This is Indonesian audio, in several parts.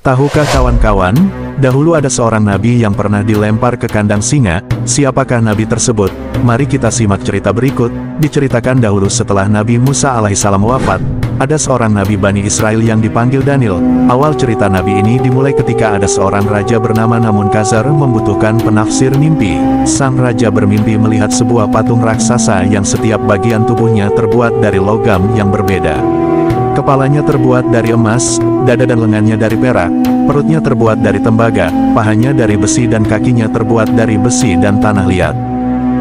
Tahukah kawan-kawan, dahulu ada seorang nabi yang pernah dilempar ke kandang singa. Siapakah nabi tersebut? Mari kita simak cerita berikut. Diceritakan dahulu setelah Nabi Musa alaihissalam wafat, ada seorang nabi Bani Israel yang dipanggil Daniel. Awal cerita nabi ini dimulai ketika ada seorang raja bernama Namunkazar membutuhkan penafsir mimpi. Sang raja bermimpi melihat sebuah patung raksasa yang setiap bagian tubuhnya terbuat dari logam yang berbeda. Kepalanya terbuat dari emas, dada dan lengannya dari perak, perutnya terbuat dari tembaga, pahanya dari besi dan kakinya terbuat dari besi dan tanah liat.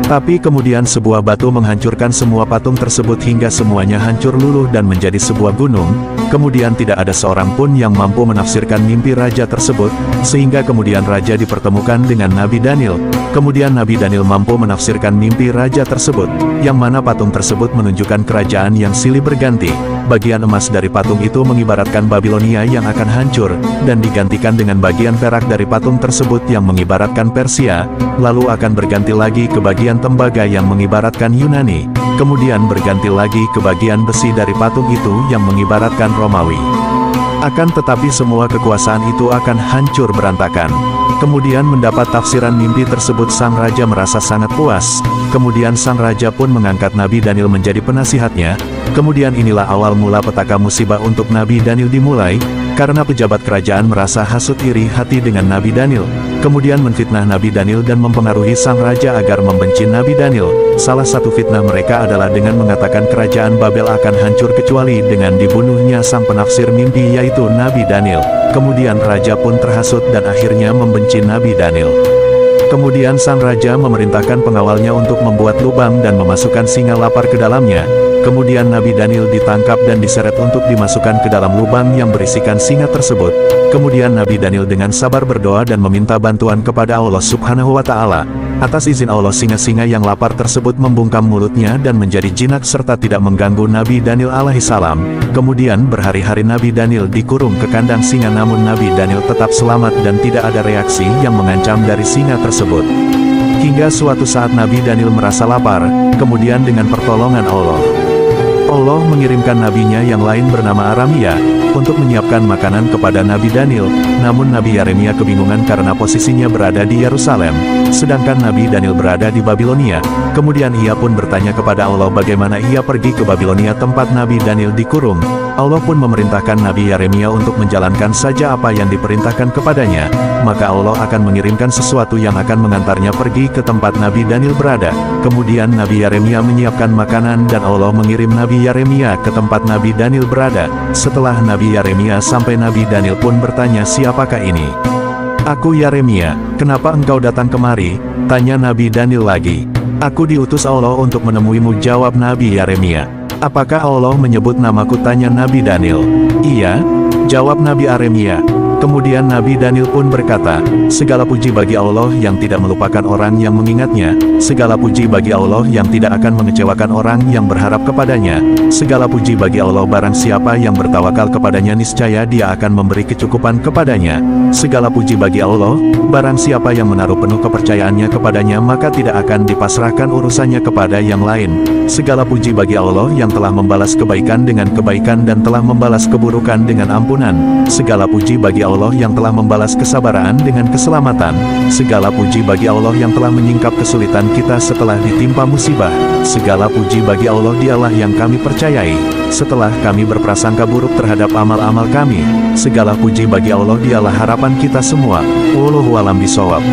Tapi kemudian sebuah batu menghancurkan semua patung tersebut hingga semuanya hancur luluh dan menjadi sebuah gunung. Kemudian tidak ada seorang pun yang mampu menafsirkan mimpi raja tersebut, sehingga kemudian raja dipertemukan dengan Nabi Daniel. Kemudian Nabi Daniel mampu menafsirkan mimpi raja tersebut, yang mana patung tersebut menunjukkan kerajaan yang silih berganti. Bagian emas dari patung itu mengibaratkan Babilonia yang akan hancur, dan digantikan dengan bagian perak dari patung tersebut yang mengibaratkan Persia, lalu akan berganti lagi ke bagian tembaga yang mengibaratkan Yunani, kemudian berganti lagi ke bagian besi dari patung itu yang mengibaratkan Romawi. Akan tetapi semua kekuasaan itu akan hancur berantakan. Kemudian mendapat tafsiran mimpi tersebut sang raja merasa sangat puas. Kemudian sang raja pun mengangkat Nabi Daniel menjadi penasihatnya. Kemudian inilah awal mula petaka musibah untuk Nabi Daniel dimulai, karena pejabat kerajaan merasa hasut iri hati dengan Nabi Daniel. Kemudian menfitnah Nabi Daniel dan mempengaruhi sang raja agar membenci Nabi Daniel. Salah satu fitnah mereka adalah dengan mengatakan kerajaan Babel akan hancur kecuali dengan dibunuhnya sang penafsir mimpi yaitu Nabi Daniel. Kemudian raja pun terhasut dan akhirnya membenci Nabi Daniel. Kemudian sang raja memerintahkan pengawalnya untuk membuat lubang dan memasukkan singa lapar ke dalamnya. Kemudian Nabi Daniel ditangkap dan diseret untuk dimasukkan ke dalam lubang yang berisikan singa tersebut. Kemudian Nabi Daniel dengan sabar berdoa dan meminta bantuan kepada Allah Subhanahu wa Ta'ala. Atas izin Allah, singa-singa yang lapar tersebut membungkam mulutnya dan menjadi jinak serta tidak mengganggu Nabi Daniel alaihissalam. Kemudian berhari-hari Nabi Daniel dikurung ke kandang singa, namun Nabi Daniel tetap selamat dan tidak ada reaksi yang mengancam dari singa tersebut. Hingga suatu saat Nabi Daniel merasa lapar, kemudian dengan pertolongan Allah mengirimkan nabinya yang lain bernama Aramia, untuk menyiapkan makanan kepada Nabi Daniel. Namun Nabi Yeremia kebingungan karena posisinya berada di Yerusalem, sedangkan Nabi Daniel berada di Babilonia. Kemudian ia pun bertanya kepada Allah bagaimana ia pergi ke Babilonia tempat Nabi Daniel dikurung. Allah pun memerintahkan Nabi Yeremia untuk menjalankan saja apa yang diperintahkan kepadanya, maka Allah akan mengirimkan sesuatu yang akan mengantarnya pergi ke tempat Nabi Daniel berada. Kemudian Nabi Yeremia menyiapkan makanan dan Allah mengirim Nabi Yeremia ke tempat Nabi Daniel berada. Setelah Nabi Yeremia sampai, Nabi Daniel pun bertanya, "Siapakah ini?" "Aku Yeremia, kenapa engkau datang kemari?" tanya Nabi Daniel lagi. "Aku diutus Allah untuk menemuimu," jawab Nabi Yeremia. "Apakah Allah menyebut namaku?" tanya Nabi Daniel. "Iya," jawab Nabi Yeremia. Kemudian Nabi Daniel pun berkata, "Segala puji bagi Allah yang tidak melupakan orang yang mengingatnya. Segala puji bagi Allah yang tidak akan mengecewakan orang yang berharap kepadanya. Segala puji bagi Allah, barang siapa yang bertawakal kepadanya niscaya Dia akan memberi kecukupan kepadanya. Segala puji bagi Allah, barang siapa yang menaruh penuh kepercayaannya kepadanya maka tidak akan dipasrahkan urusannya kepada yang lain. Segala puji bagi Allah yang telah membalas kebaikan dengan kebaikan dan telah membalas keburukan dengan ampunan. Segala puji bagi Allah yang telah membalas kesabaran dengan keselamatan. Segala puji bagi Allah yang telah menyingkap kesulitan kita setelah ditimpa musibah. Segala puji bagi Allah, Dialah yang kami percayai setelah kami berprasangka buruk terhadap amal-amal kami. Segala puji bagi Allah, Dialah harapan kita semua. Wallahu a'lam bishawab."